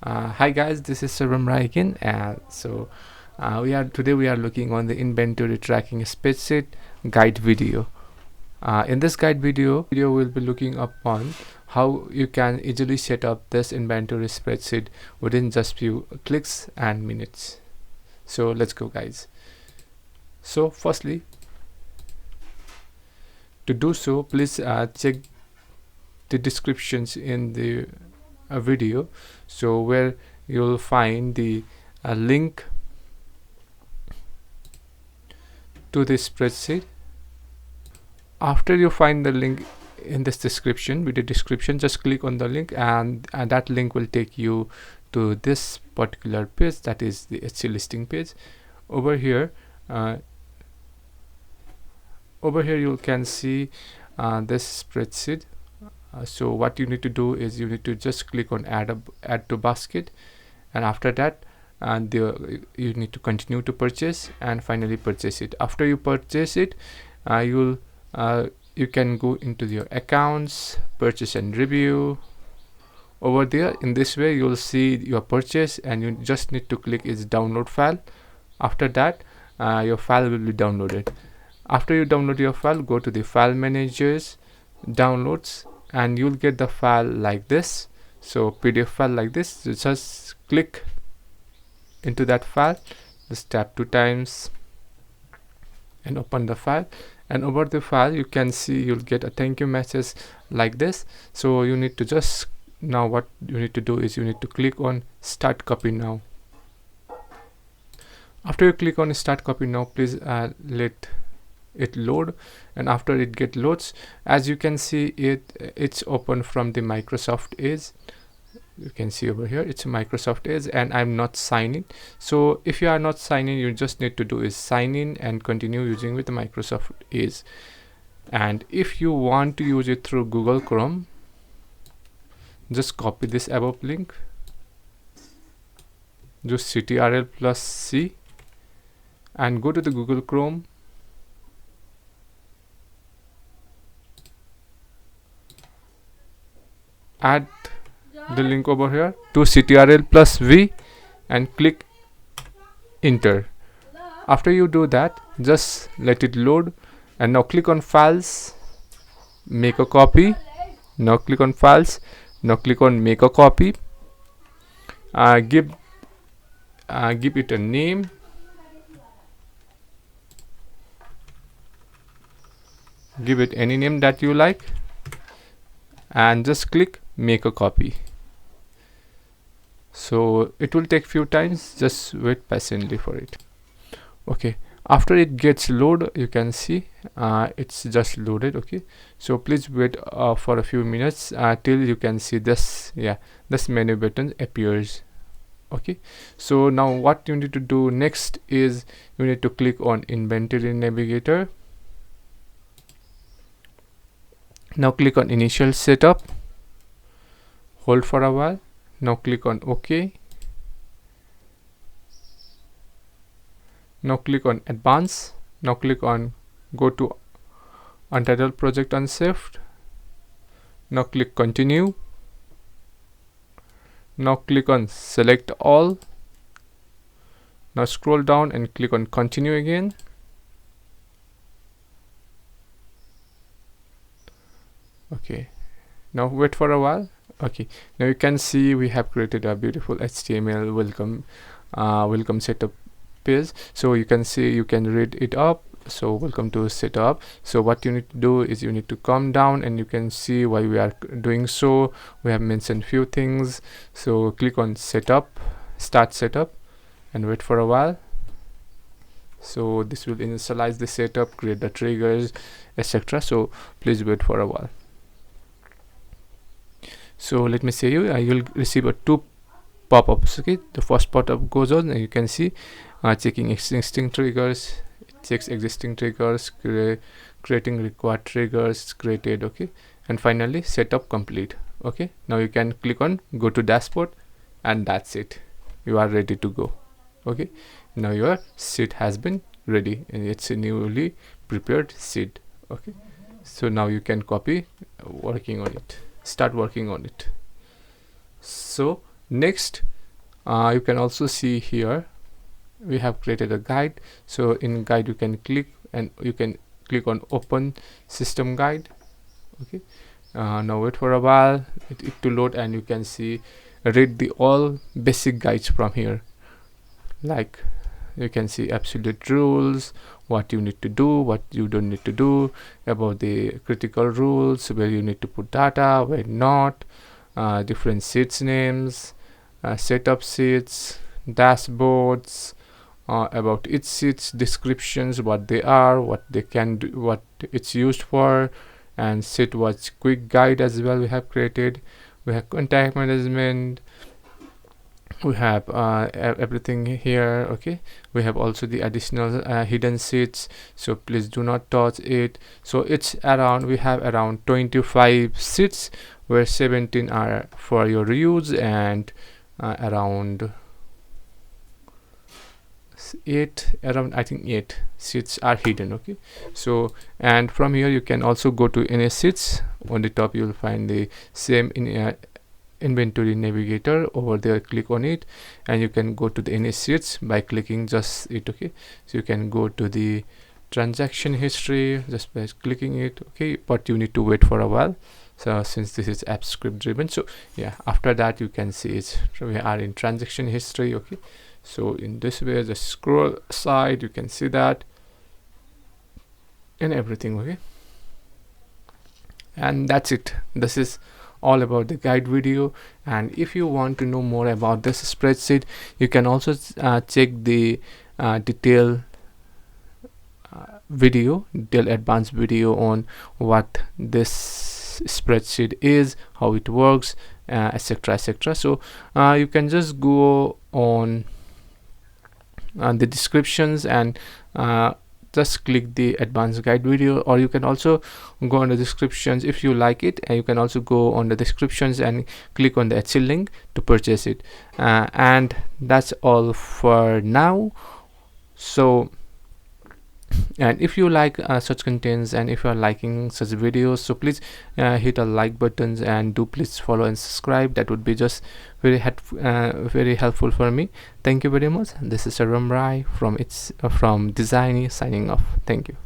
Hi guys, this is Sarvam Rai again, and today we are looking on the inventory tracking spreadsheet guide video. In this guide video, we'll be looking upon how you can easily set up this inventory spreadsheet within just few clicks and minutes. So let's go, guys. So firstly, to do so, please check the descriptions in the video, so where you'll find the link to this spreadsheet. After you find the link in this description, video description, just click on the link, and that link will take you to this particular page, that is the HC listing page. Over here you can see this spreadsheet. So what you need to do is you need to just click on add to basket, and after that you need to continue to purchase and finally purchase it. After you purchase it, you can go into your accounts, purchase and review. Over there, in this way, you'll see your purchase, and you just need to click is download file. After that, your file will be downloaded. After you download your file, go to the file managers, downloads, and you'll get the file like this. So PDF file like this. You just click into that file, just tap 2 times and open the file, and over the file you can see you'll get a thank you message like this. So you need to just, now what you need to do is you need to click on start copy now. After you click on start copy now, please let it load, and after it get loads, as you can see, it's open from the Microsoft Edge. You can see over here it's a Microsoft Edge, and I'm not signing. So if you are not signing, you just need to do is sign in and continue using with the Microsoft Edge. And if you want to use it through Google Chrome, just copy this above link, just Ctrl+C, and go to the Google Chrome. Add the link over here to Ctrl+V and click enter. After you do that, just let it load, and now click on files, make a copy. Now click on files, now click on make a copy. Give it a name. Give it any name that you like, and just click make a copy. So it will take few times, just wait patiently for it. Okay, after it gets load, you can see it's just loaded. Okay, so please wait for a few minutes till you can see this menu button appears. Okay, so now what you need to do next is you need to click on inventory navigator. Now click on initial setup, hold for a while. Now click on OK. Now click on advance. Now click on go to untitled project unsaved. Now click continue. Now click on select all. Now scroll down and click on continue again. Okay, now wait for a while. Okay, now you can see we have created a beautiful HTML welcome setup page. So you can see, you can read it up. So welcome to setup. So what you need to do is you need to come down, and you can see why we are doing so. We have mentioned few things. So click on setup, start setup, and wait for a while. So this will initialize the setup, create the triggers, etc. So please wait for a while. So let me show you. You'll receive 2 pop-ups. Okay, the first pop-up goes on, and you can see checking existing triggers. It checks existing triggers, creating required triggers created. Okay, and finally setup complete. Okay, now you can click on go to dashboard, and that's it. You are ready to go. Okay, now your sheet has been ready, and it's a newly prepared sheet. Okay, so now you can copy, working on it, start working on it. So next You can also see here we have created a guide. So in guide you can click and you can click on open system guide. Okay, now wait for a while it to load, and you can see read the all basic guides from here. Like you can see absolute rules, what you need to do, what you don't need to do, about the critical rules, where you need to put data, where not, different sheets names, setup sheets, dashboards, about each sheets descriptions, what they are, what they can do, what it's used for, and sheet was quick guide as well we have created. We have contact management, we have everything here. Okay, we have also the additional hidden sheets, so please do not touch it. So it's around, we have around 25 sheets where 17 are for your use, and around 8, around I think 8 sheets are hidden. Okay, so and from here you can also go to any sheets. On the top you will find the same in inventory navigator. Over there click on it, and you can go to the any sheets by clicking just it. Okay, so you can go to the transaction history just by clicking it. Okay, but you need to wait for a while, so since this is app script driven. So yeah, after that you can see it. So we are in transaction history. Okay, so in this way, just scroll side, you can see that and everything. Okay, and that's it. This is all about the guide video. And if you want to know more about this spreadsheet, you can also check the detailed advanced video on what this spreadsheet is, how it works, etc, etc. So you can just go on the descriptions and just click the advanced guide video, or you can also go on the descriptions if you like it, and you can also go on the descriptions and click on the HL link to purchase it. And that's all for now. So, and if you like such contents, and if you are liking such videos, so please hit a like buttons, and do please follow and subscribe. That would be just very helpful for me. Thank you very much. This is Saram Rai from Designy signing off. Thank you.